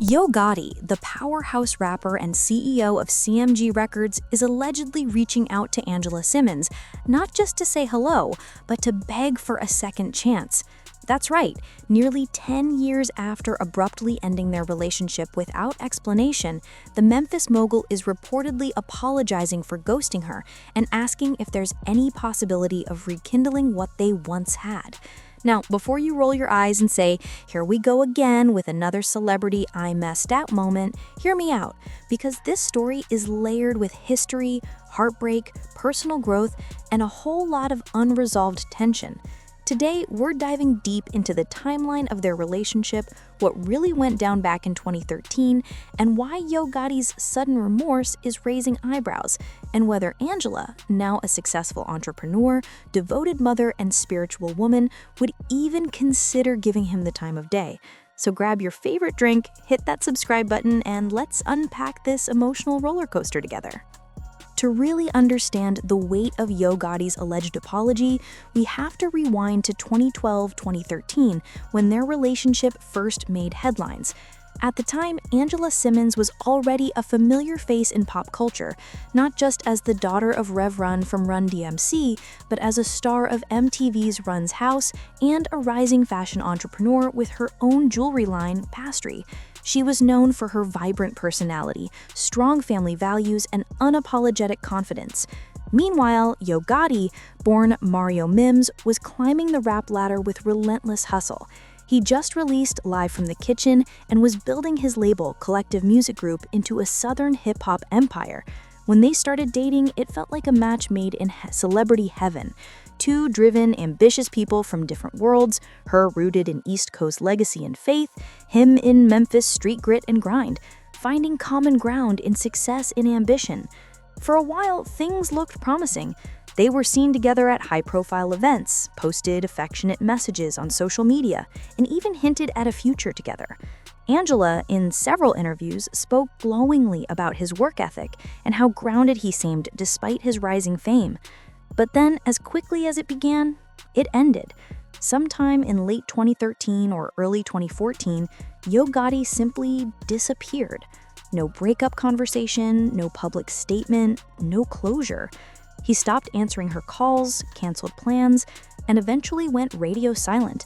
Yo Gotti, the powerhouse rapper and CEO of CMG Records, is allegedly reaching out to Angela Simmons, not just to say hello, but to beg for a second chance. That's right, nearly 10 years after abruptly ending their relationship without explanation, the Memphis mogul is reportedly apologizing for ghosting her and asking if there's any possibility of rekindling what they once had. Now, before you roll your eyes and say, here we go again with another celebrity I messed out moment, hear me out, because this story is layered with history, heartbreak, personal growth, and a whole lot of unresolved tension. Today, we're diving deep into the timeline of their relationship, what really went down back in 2013, and why Yo Gotti's sudden remorse is raising eyebrows, and whether Angela, now a successful entrepreneur, devoted mother, and spiritual woman, would even consider giving him the time of day. So grab your favorite drink, hit that subscribe button, and let's unpack this emotional roller coaster together. To really understand the weight of Yo Gotti's alleged apology, we have to rewind to 2012-2013, when their relationship first made headlines. At the time, Angela Simmons was already a familiar face in pop culture, not just as the daughter of Rev Run from Run DMC, but as a star of MTV's Run's House and a rising fashion entrepreneur with her own jewelry line, Pastry. She was known for her vibrant personality, strong family values, and unapologetic confidence. Meanwhile, Yo Gotti, born Mario Mims, was climbing the rap ladder with relentless hustle. He just released Live from the Kitchen and was building his label, Collective Music Group, into a southern hip-hop empire. When they started dating, it felt like a match made in celebrity heaven. Two driven, ambitious people from different worlds, her rooted in East Coast legacy and faith, him in Memphis street grit and grind, finding common ground in success and ambition. For a while, things looked promising. They were seen together at high-profile events, posted affectionate messages on social media, and even hinted at a future together. Angela, in several interviews, spoke glowingly about his work ethic and how grounded he seemed despite his rising fame. But then, as quickly as it began, it ended. Sometime in late 2013 or early 2014, Yo Gotti simply disappeared. No breakup conversation, no public statement, no closure. He stopped answering her calls, canceled plans, and eventually went radio silent.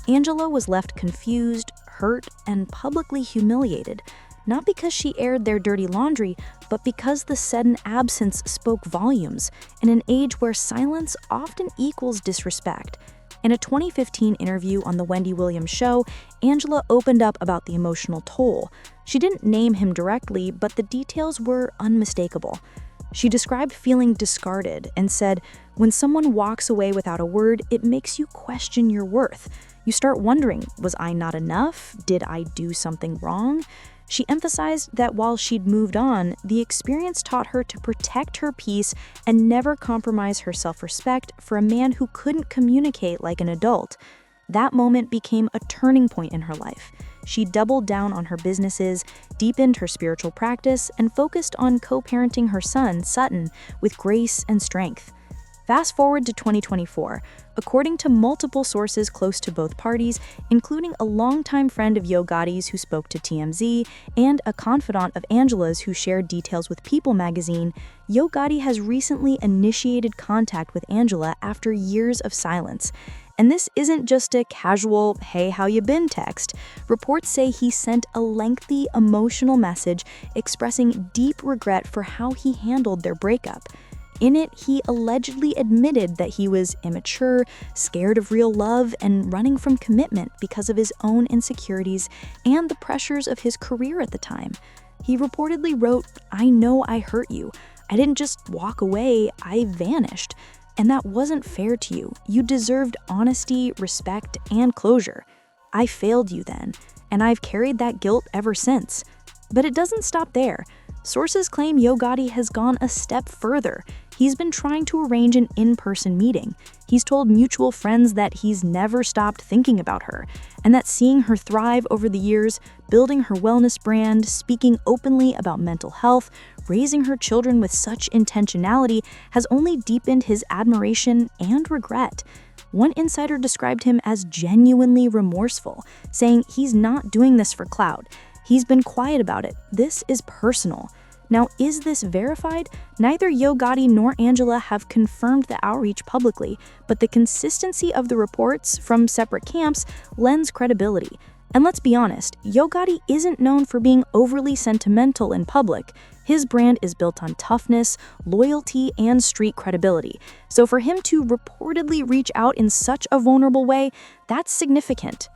Angela was left confused, hurt, and publicly humiliated, not because she aired their dirty laundry, but because the sudden absence spoke volumes, in an age where silence often equals disrespect. In a 2015 interview on The Wendy Williams Show, Angela opened up about the emotional toll. She didn't name him directly, but the details were unmistakable. She described feeling discarded and said, "When someone walks away without a word, it makes you question your worth. You start wondering, was I not enough? Did I do something wrong?" She emphasized that while she'd moved on, the experience taught her to protect her peace and never compromise her self-respect for a man who couldn't communicate like an adult. That moment became a turning point in her life. She doubled down on her businesses, deepened her spiritual practice, and focused on co-parenting her son, Sutton, with grace and strength. Fast forward to 2024. According to multiple sources close to both parties, including a longtime friend of Yo Gotti's who spoke to TMZ and a confidant of Angela's who shared details with People magazine, Yo Gotti has recently initiated contact with Angela after years of silence. And this isn't just a casual, "Hey, how you been?" text. Reports say he sent a lengthy, emotional message expressing deep regret for how he handled their breakup. In it, he allegedly admitted that he was immature, scared of real love, and running from commitment because of his own insecurities and the pressures of his career at the time. He reportedly wrote, "I know I hurt you. I didn't just walk away, I vanished. And that wasn't fair to you. You deserved honesty, respect, and closure. I failed you then, and I've carried that guilt ever since." But it doesn't stop there. Sources claim Yo Gotti has gone a step further. He's been trying to arrange an in-person meeting. He's told mutual friends that he's never stopped thinking about her, and that seeing her thrive over the years, building her wellness brand, speaking openly about mental health, raising her children with such intentionality has only deepened his admiration and regret. One insider described him as genuinely remorseful, saying he's not doing this for clout. He's been quiet about it. This is personal. Now, is this verified? Neither Yo Gotti nor Angela have confirmed the outreach publicly, but the consistency of the reports from separate camps lends credibility. And let's be honest, Yo Gotti isn't known for being overly sentimental in public. His brand is built on toughness, loyalty, and street credibility. So for him to reportedly reach out in such a vulnerable way, that's significant.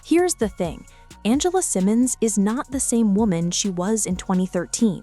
Here's the thing. Angela Simmons is not the same woman she was in 2013.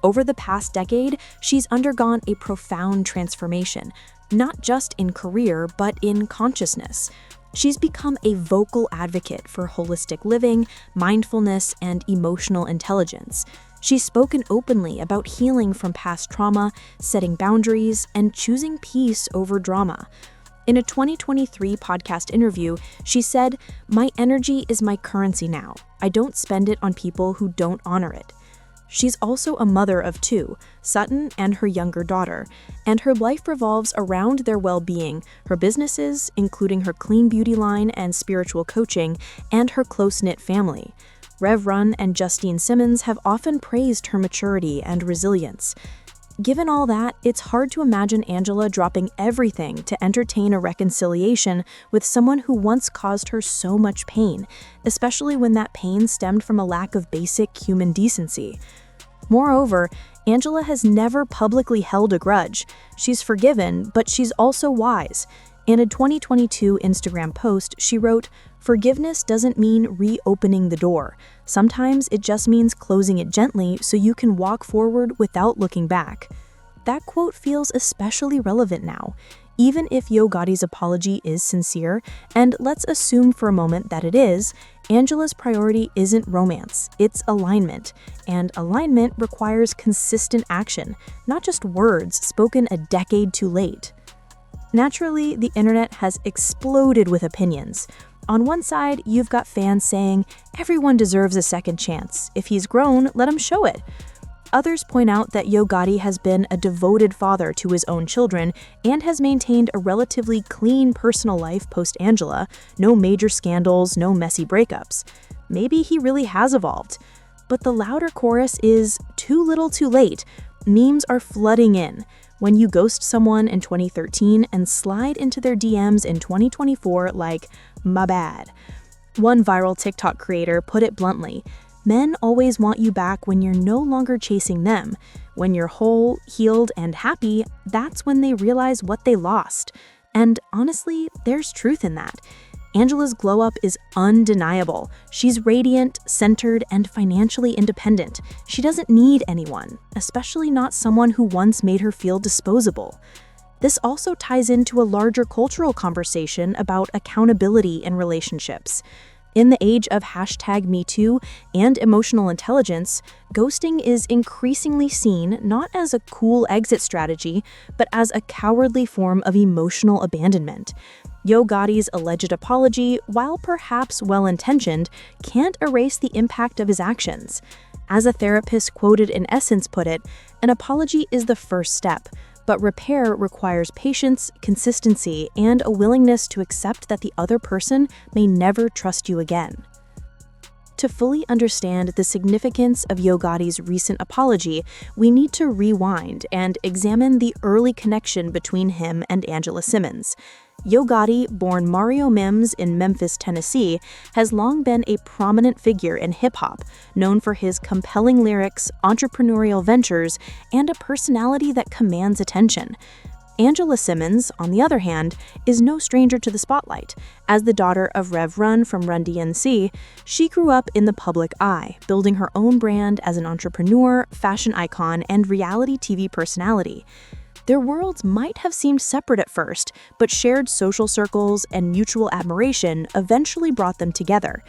Over the past decade, she's undergone a profound transformation, not just in career, but in consciousness. She's become a vocal advocate for holistic living, mindfulness, and emotional intelligence. She's spoken openly about healing from past trauma, setting boundaries, and choosing peace over drama. In a 2023 podcast interview, she said, "My energy is my currency now. I don't spend it on people who don't honor it." She's also a mother of two, Sutton and her younger daughter, and her life revolves around their well-being, her businesses, including her clean beauty line and spiritual coaching, and her close-knit family. Rev Run and Justine Simmons have often praised her maturity and resilience. Given all that, it's hard to imagine Angela dropping everything to entertain a reconciliation with someone who once caused her so much pain, especially when that pain stemmed from a lack of basic human decency. Moreover, Angela has never publicly held a grudge. She's forgiven, but she's also wise. In a 2022 Instagram post, she wrote, "Forgiveness doesn't mean reopening the door. Sometimes it just means closing it gently so you can walk forward without looking back." That quote feels especially relevant now, even if Yo Gotti's apology is sincere, and let's assume for a moment that it is. Angela's priority isn't romance, it's alignment, and alignment requires consistent action, not just words spoken a decade too late. Naturally, the internet has exploded with opinions. On one side, you've got fans saying, everyone deserves a second chance. If he's grown, let him show it. Others point out that Yo Gotti has been a devoted father to his own children and has maintained a relatively clean personal life post-Angela, no major scandals, no messy breakups. Maybe he really has evolved. But the louder chorus is, too little too late. Memes are flooding in. When you ghost someone in 2013 and slide into their DMs in 2024 like, "my bad." One viral TikTok creator put it bluntly, "Men always want you back when you're no longer chasing them. When you're whole, healed, and happy, that's when they realize what they lost." And honestly, there's truth in that. Angela's glow-up is undeniable. She's radiant, centered, and financially independent. She doesn't need anyone, especially not someone who once made her feel disposable. This also ties into a larger cultural conversation about accountability in relationships. In the age of #MeToo and emotional intelligence, ghosting is increasingly seen not as a cool exit strategy, but as a cowardly form of emotional abandonment. Yo Gotti's alleged apology, while perhaps well-intentioned, can't erase the impact of his actions. As a therapist quoted in Essence put it, "An apology is the first step, but repair requires patience, consistency, and a willingness to accept that the other person may never trust you again." To fully understand the significance of Yo Gotti's recent apology, we need to rewind and examine the early connection between him and Angela Simmons. Yo Gotti, born Mario Mims in Memphis, Tennessee, has long been a prominent figure in hip-hop, known for his compelling lyrics, entrepreneurial ventures, and a personality that commands attention. Angela Simmons, on the other hand, is no stranger to the spotlight. As the daughter of Rev Run from Run DMC, she grew up in the public eye, building her own brand as an entrepreneur, fashion icon, and reality TV personality. Their worlds might have seemed separate at first, but shared social circles and mutual admiration eventually brought them together.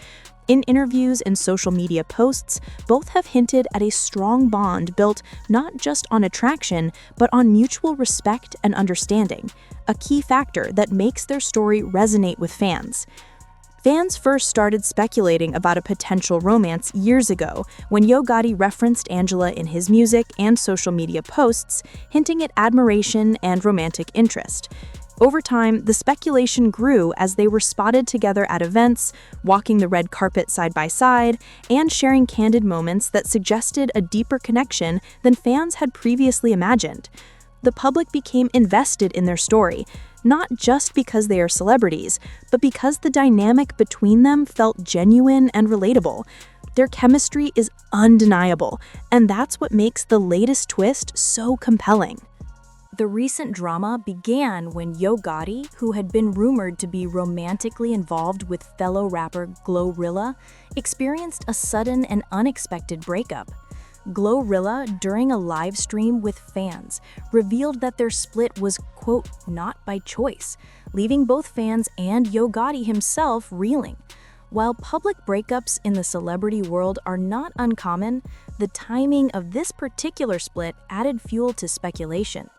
In interviews and social media posts, both have hinted at a strong bond built not just on attraction, but on mutual respect and understanding, a key factor that makes their story resonate with fans. Fans first started speculating about a potential romance years ago when Yo Gotti referenced Angela in his music and social media posts, hinting at admiration and romantic interest. Over time, the speculation grew as they were spotted together at events, walking the red carpet side by side, and sharing candid moments that suggested a deeper connection than fans had previously imagined. The public became invested in their story, not just because they are celebrities, but because the dynamic between them felt genuine and relatable. Their chemistry is undeniable, and that's what makes the latest twist so compelling. The recent drama began when Yo Gotti, who had been rumored to be romantically involved with fellow rapper Glorilla, experienced a sudden and unexpected breakup. Glorilla, during a live stream with fans, revealed that their split was, quote, not by choice, leaving both fans and Yo Gotti himself reeling. While public breakups in the celebrity world are not uncommon, the timing of this particular split added fuel to speculation.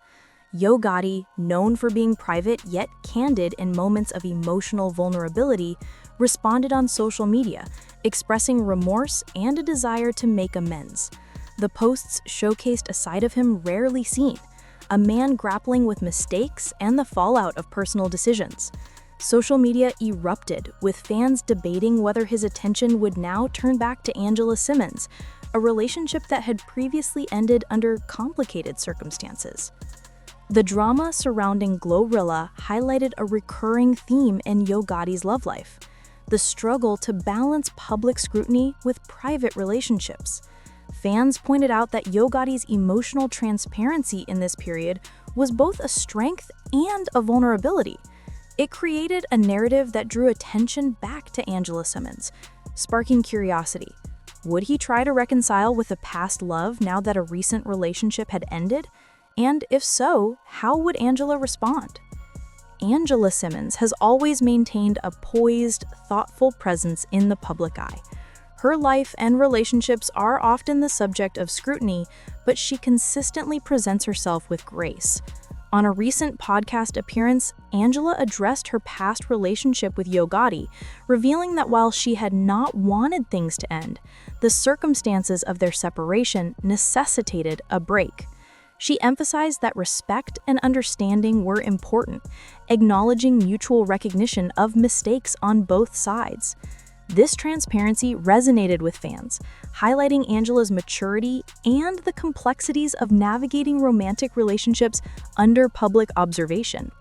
Yo Gotti, known for being private yet candid in moments of emotional vulnerability, responded on social media, expressing remorse and a desire to make amends. The posts showcased a side of him rarely seen, a man grappling with mistakes and the fallout of personal decisions. Social media erupted, with fans debating whether his attention would now turn back to Angela Simmons, a relationship that had previously ended under complicated circumstances. The drama surrounding Glorilla highlighted a recurring theme in Yo Gotti's love life: the struggle to balance public scrutiny with private relationships. Fans pointed out that Yo Gotti's emotional transparency in this period was both a strength and a vulnerability. It created a narrative that drew attention back to Angela Simmons, sparking curiosity. Would he try to reconcile with a past love now that a recent relationship had ended? And if so, how would Angela respond? Angela Simmons has always maintained a poised, thoughtful presence in the public eye. Her life and relationships are often the subject of scrutiny, but she consistently presents herself with grace. On a recent podcast appearance, Angela addressed her past relationship with Yo Gotti, revealing that while she had not wanted things to end, the circumstances of their separation necessitated a break. She emphasized that respect and understanding were important, acknowledging mutual recognition of mistakes on both sides. This transparency resonated with fans, highlighting Angela's maturity and the complexities of navigating romantic relationships under public observation.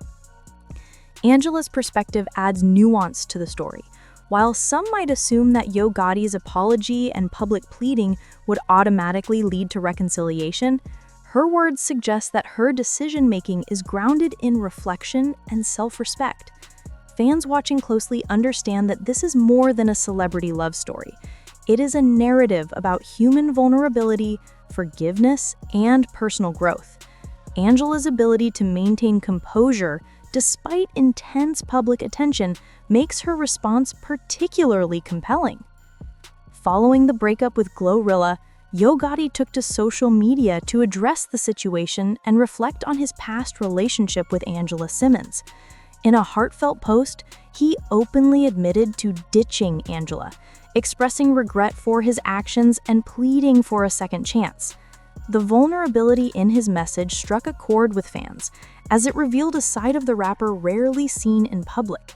Angela's perspective adds nuance to the story. While some might assume that Yo Gotti's apology and public pleading would automatically lead to reconciliation, her words suggest that her decision-making is grounded in reflection and self-respect. Fans watching closely understand that this is more than a celebrity love story. It is a narrative about human vulnerability, forgiveness, and personal growth. Angela's ability to maintain composure despite intense public attention makes her response particularly compelling. Following the breakup with Glorilla, Yo Gotti took to social media to address the situation and reflect on his past relationship with Angela Simmons. In a heartfelt post, he openly admitted to ditching Angela, expressing regret for his actions and pleading for a second chance. The vulnerability in his message struck a chord with fans, as it revealed a side of the rapper rarely seen in public: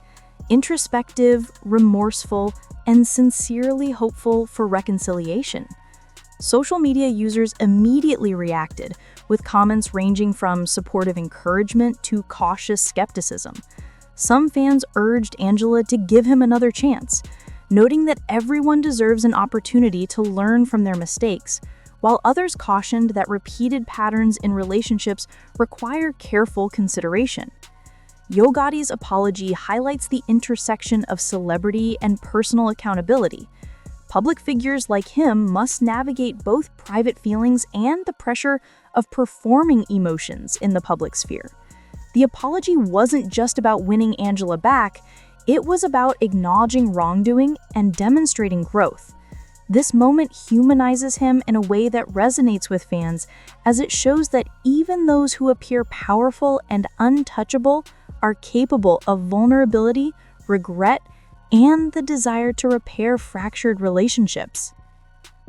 introspective, remorseful, and sincerely hopeful for reconciliation. Social media users immediately reacted, with comments ranging from supportive encouragement to cautious skepticism. Some fans urged Angela to give him another chance, noting that everyone deserves an opportunity to learn from their mistakes, while others cautioned that repeated patterns in relationships require careful consideration. Yo Gotti's apology highlights the intersection of celebrity and personal accountability. Public figures like him must navigate both private feelings and the pressure of performing emotions in the public sphere. The apology wasn't just about winning Angela back, it was about acknowledging wrongdoing and demonstrating growth. This moment humanizes him in a way that resonates with fans, as it shows that even those who appear powerful and untouchable are capable of vulnerability, regret, and the desire to repair fractured relationships.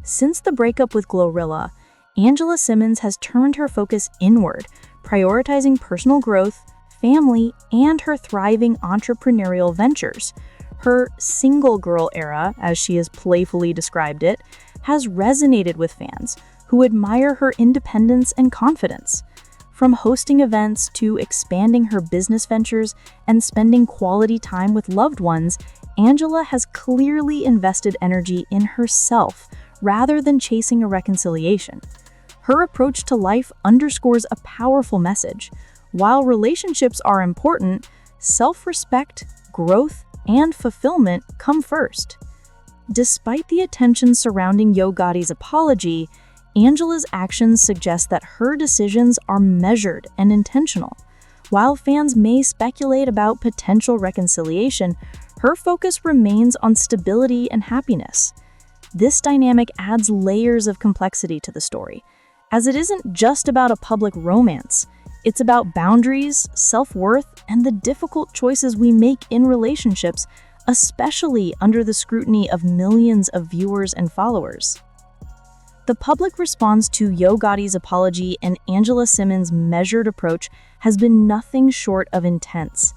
Since the breakup with Glorilla, Angela Simmons has turned her focus inward, prioritizing personal growth, family and her thriving entrepreneurial ventures. Her single girl era, as she has playfully described it, has resonated with fans who admire her independence and confidence. From hosting events to expanding her business ventures and spending quality time with loved ones, Angela has clearly invested energy in herself rather than chasing a reconciliation. Her approach to life underscores a powerful message. While relationships are important, self-respect, growth, and fulfillment come first. Despite the attention surrounding Yo Gotti's apology, Angela's actions suggest that her decisions are measured and intentional. While fans may speculate about potential reconciliation, her focus remains on stability and happiness. This dynamic adds layers of complexity to the story, as it isn't just about a public romance. It's about boundaries, self-worth, and the difficult choices we make in relationships, especially under the scrutiny of millions of viewers and followers. The public response to Yo Gotti's apology and Angela Simmons' measured approach has been nothing short of intense.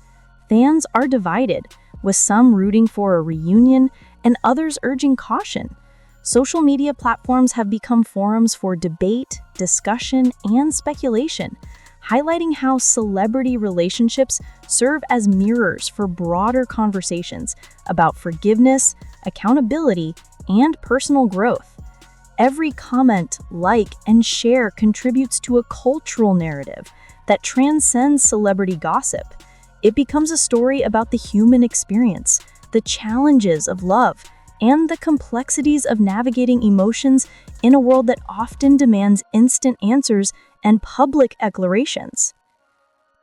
Fans are divided, with some rooting for a reunion and others urging caution. Social media platforms have become forums for debate, discussion, and speculation, highlighting how celebrity relationships serve as mirrors for broader conversations about forgiveness, accountability, and personal growth. Every comment, like, and share contributes to a cultural narrative that transcends celebrity gossip. It becomes a story about the human experience, the challenges of love, and the complexities of navigating emotions in a world that often demands instant answers and public declarations.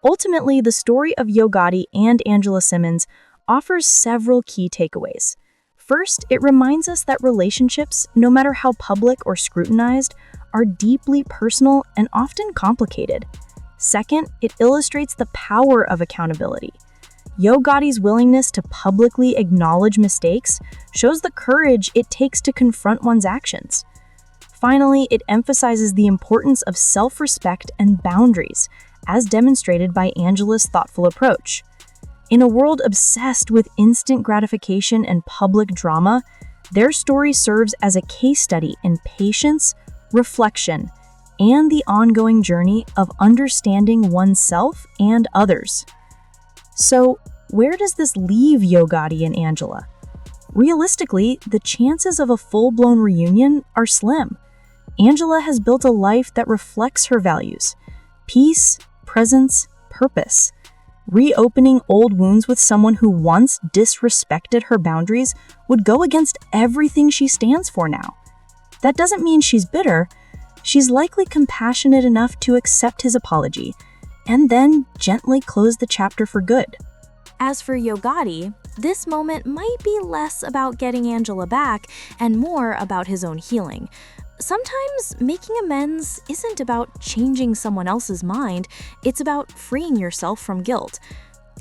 Ultimately, the story of Yo Gotti and Angela Simmons offers several key takeaways. First, it reminds us that relationships, no matter how public or scrutinized, are deeply personal and often complicated. Second, it illustrates the power of accountability. Yo Gotti's willingness to publicly acknowledge mistakes shows the courage it takes to confront one's actions. Finally, it emphasizes the importance of self-respect and boundaries, as demonstrated by Angela's thoughtful approach. In a world obsessed with instant gratification and public drama, their story serves as a case study in patience, reflection, and the ongoing journey of understanding oneself and others. So, where does this leave Yo Gotti and Angela? Realistically, the chances of a full-blown reunion are slim. Angela has built a life that reflects her values: peace, presence, purpose. Reopening old wounds with someone who once disrespected her boundaries would go against everything she stands for now. That doesn't mean she's bitter. She's likely compassionate enough to accept his apology and then gently close the chapter for good. As for Yo Gotti, this moment might be less about getting Angela back and more about his own healing. Sometimes making amends isn't about changing someone else's mind, it's about freeing yourself from guilt.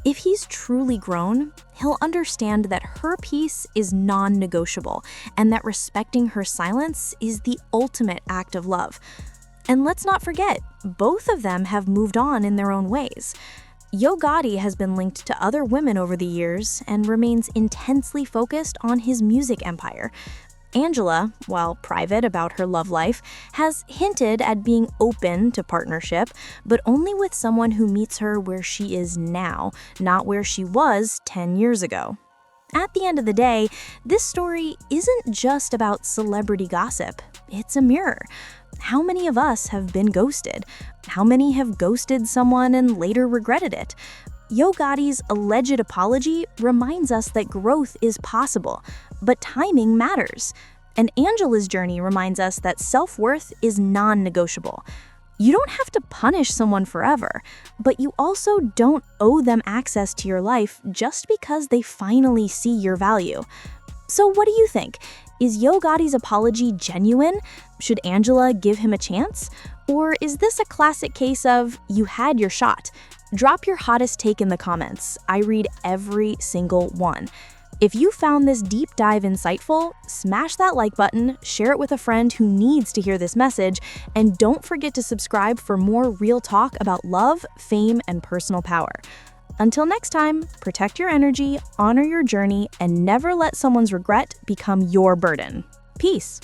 If he's truly grown, he'll understand that her peace is non-negotiable and that respecting her silence is the ultimate act of love. And let's not forget, both of them have moved on in their own ways. Yo Gotti has been linked to other women over the years and remains intensely focused on his music empire. Angela, while private about her love life, has hinted at being open to partnership, but only with someone who meets her where she is now, not where she was 10 years ago. At the end of the day, this story isn't just about celebrity gossip. It's a mirror. How many of us have been ghosted? How many have ghosted someone and later regretted it? Yo Gotti's alleged apology reminds us that growth is possible, but timing matters. And Angela's journey reminds us that self-worth is non-negotiable. You don't have to punish someone forever, but you also don't owe them access to your life just because they finally see your value. So what do you think? Is Yo Gotti's apology genuine? Should Angela give him a chance? Or is this a classic case of you had your shot? Drop your hottest take in the comments. I read every single one. If you found this deep dive insightful, smash that like button, share it with a friend who needs to hear this message, and don't forget to subscribe for more real talk about love, fame, and personal power. Until next time, protect your energy, honor your journey, and never let someone's regret become your burden. Peace.